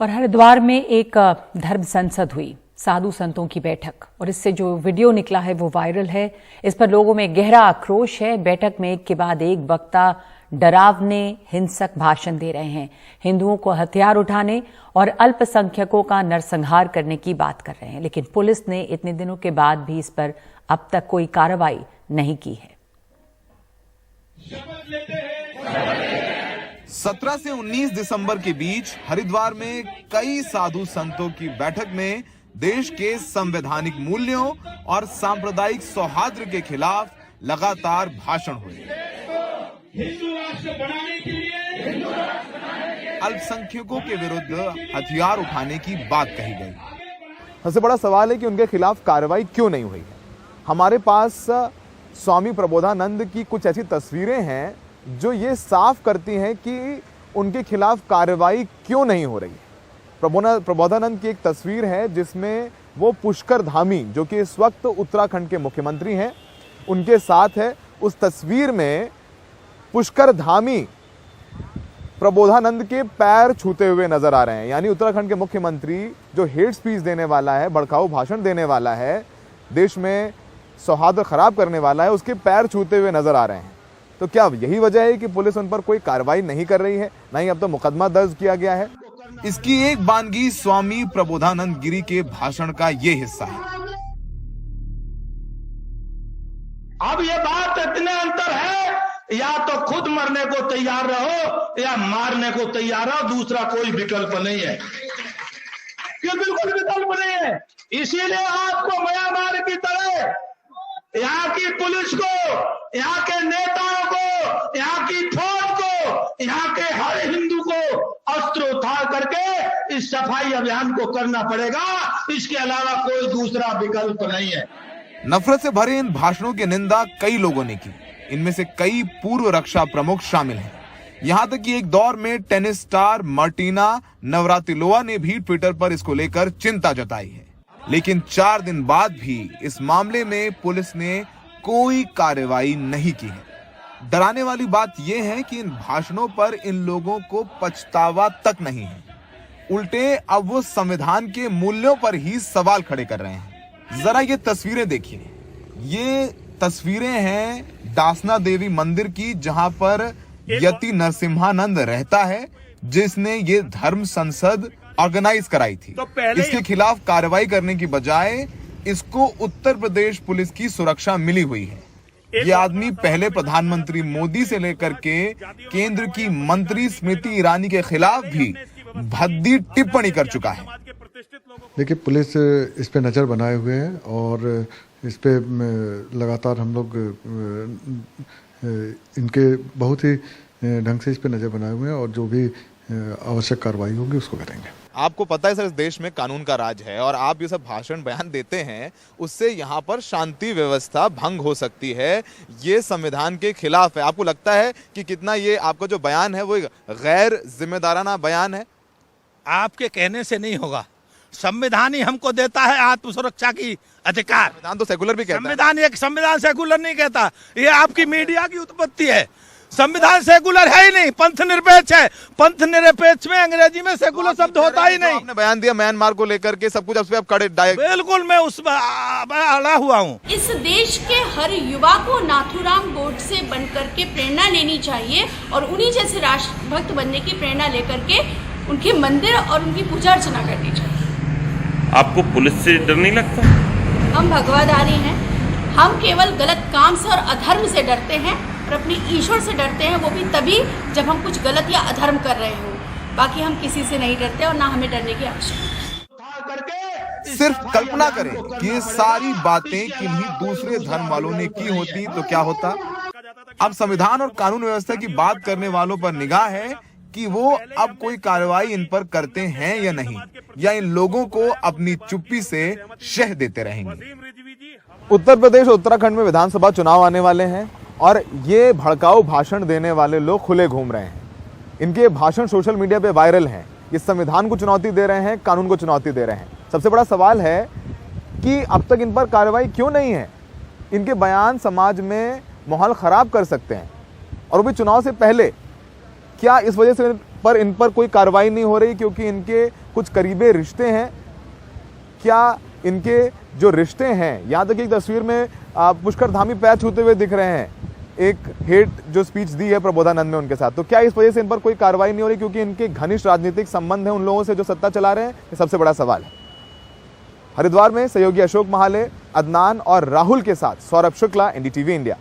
और हरिद्वार में एक धर्म संसद हुई, साधु संतों की बैठक, और इससे जो वीडियो निकला है वो वायरल है। इस पर लोगों में गहरा आक्रोश है। बैठक में एक के बाद एक वक्ता डरावने हिंसक भाषण दे रहे हैं, हिंदुओं को हथियार उठाने और अल्पसंख्यकों का नरसंहार करने की बात कर रहे हैं। लेकिन पुलिस ने इतने दिनों के बाद भी इस पर अब तक कोई कार्रवाई नहीं की है। 17 से 19 दिसंबर के बीच हरिद्वार में कई साधु संतों की बैठक में देश के संवैधानिक मूल्यों और सांप्रदायिक सौहार्द के खिलाफ लगातार भाषण हुए। हिंदू राष्ट्र बनाने के लिए अल्पसंख्यकों के विरुद्ध हथियार उठाने की बात कही गई। सबसे बड़ा सवाल है कि उनके खिलाफ कार्रवाई क्यों नहीं हुई है। हमारे पास स्वामी प्रबोधानंद की कुछ ऐसी तस्वीरें हैं जो ये साफ करती हैं कि उनके खिलाफ कार्रवाई क्यों नहीं हो रही। प्रबोधानंद की एक तस्वीर है जिसमें वो पुष्कर धामी, जो कि इस वक्त उत्तराखंड के मुख्यमंत्री हैं, उनके साथ है। उस तस्वीर में पुष्कर धामी प्रबोधानंद के पैर छूते हुए नजर आ रहे हैं। यानी उत्तराखंड के मुख्यमंत्री जो हेट स्पीच देने वाला है, भड़काऊ भाषण देने वाला है, देश में सौहार्द खराब करने वाला है, उसके पैर छूते हुए नजर आ रहे हैं। तो क्या यही वजह है कि पुलिस उन पर कोई कार्रवाई नहीं कर रही है? नहीं, अब तो मुकदमा दर्ज किया गया है। इसकी एक बानगी स्वामी प्रबोधानंद गिरी के भाषण का ये हिस्सा है। अब ये बात इतने अंतर है, या तो खुद मरने को तैयार रहो या मारने को तैयार रहो, दूसरा कोई विकल्प नहीं है। ये बिल्कुल विकल्प नहीं है। इसीलिए आपको म्यांमार की तरह यहाँ की पुलिस को, यहाँ के नेताओं को, यहाँ की फौज को, यहाँ के हर हिंदू को अस्त्र उठा करके इस सफाई अभियान को करना पड़ेगा। इसके अलावा कोई दूसरा विकल्प नहीं है। नफरत से भरे इन भाषणों की निंदा कई लोगों ने की। इनमें से कई पूर्व रक्षा प्रमुख शामिल हैं। यहां तक कि एक दौर में टेनिस स्टार मार्टिना नवरातिलोवा ने भी ट्विटर पर इसको लेकर चिंता जताई है। लेकिन 4 दिन बाद भी इस मामले में पुलिस ने कोई कार्रवाई नहीं की है। डराने वाली बात यह है कि इन भाषणों पर इन लोगों को पछतावा तक नहीं है। उल्टे अब वो संविधान के मूल्यों पर ही सवाल खड़े कर रहे हैं। जरा ये तस्वीरें देखिए। ये तस्वीरें हैं दासना देवी मंदिर की, जहां पर यति नरसिम्हानंद रहता है, जिसने ये धर्म संसद ऑर्गेनाइज कराई थी। तो इसके खिलाफ कार्रवाई करने की बजाय इसको उत्तर प्रदेश पुलिस की सुरक्षा मिली हुई है। ये आदमी पहले प्रधानमंत्री मोदी से लेकर के केंद्र की मंत्री स्मृति ईरानी के खिलाफ भी भद्दी टिप्पणी कर चुका है। देखिए, पुलिस इस पे नजर बनाए हुए है और इस पे लगातार हम लोग इनके बहुत ही ढंग से इस पे नजर बनाए हुए हैं और जो भी आवश्यक कार्रवाई होगी उसको करेंगे। आपको पता है सर, इस देश में कानून का राज है और आप ये सब भाषण बयान देते हैं, उससे यहाँ पर शांति व्यवस्था भंग हो सकती है। ये संविधान के खिलाफ है। आपको लगता है कि कितना ये आपका जो बयान है वो गैर जिम्मेदाराना बयान है? आपके कहने से नहीं होगा। संविधान ही हमको देता है आत्मसुरक्षा की अधिकार। संविधान तो सेकुलर भी कहता है। संविधान सेकुलर नहीं कहता, ये आपकी मीडिया की उत्पत्ति है। संविधान सेकुलर है ही नहीं, पंथ निरपेक्ष है। पंथ निरपेक्ष में अंग्रेजी में सेकुलर शब्द होता ही नहीं। आपने बयान दिया म्यांमार को लेकर के सब कुछ, अब आप कड़े बिल्कुल मैं उस अड़ा हुआ हूँ। इस देश के हर युवा को नाथूराम गोडसे बनकर के प्रेरणा लेनी चाहिए और उन्हीं जैसे राष्ट्रभक्त बनने की प्रेरणा लेकर के उनके मंदिर और उनकी पूजा अर्चना करनी चाहिए। आपको पुलिस से डर नहीं लगता? हम भगवाधारी हैं। हम केवल गलत काम से और अधर्म से डरते हैं और अपने ईश्वर से डरते हैं, वो भी तभी जब हम कुछ गलत या अधर्म कर रहे हो। बाकी हम किसी से नहीं डरते और ना हमें डरने की आवश्यकता है। सिर्फ कल्पना करें कि ये सारी बातें किन्हीं दूसरे धर्म वालों ने की होती तो क्या होता। अब संविधान और कानून व्यवस्था की बात करने वालों पर निगाह है कि वो अब कोई कार्रवाई इन पर करते हैं या नहीं, या इन लोगों को अपनी चुप्पी से शह देते रहेंगे। उत्तर प्रदेश और उत्तराखंड में विधानसभा चुनाव आने वाले हैं और ये भड़काऊ भाषण देने वाले लोग खुले घूम रहे हैं। इनके भाषण सोशल मीडिया पे वायरल हैं। ये संविधान को चुनौती दे रहे हैं, कानून को चुनौती दे रहे हैं। सबसे बड़ा सवाल है कि अब तक इन पर कार्रवाई क्यों नहीं है। इनके बयान समाज में माहौल खराब कर सकते हैं और वो भी चुनाव से पहले। क्या इस वजह से पर इन पर कोई कार्रवाई नहीं हो रही क्योंकि इनके कुछ करीबी रिश्ते हैं। क्या इनके जो रिश्ते हैं, यहां तक एक तस्वीर में पुष्कर धामी पैर छूते हुए दिख रहे हैं, एक हेट जो स्पीच दी है प्रबोधानंद में उनके साथ, तो क्या इस वजह से इन पर कोई कार्रवाई नहीं हो रही क्योंकि इनके घनिष्ठ राजनीतिक संबंध है उन लोगों से जो सत्ता चला रहे हैं? ये सबसे बड़ा सवाल है। हरिद्वार में सहयोगी अशोक महाले, अदनान और राहुल के साथ सौरभ शुक्ला, एनडीटीवी इंडिया।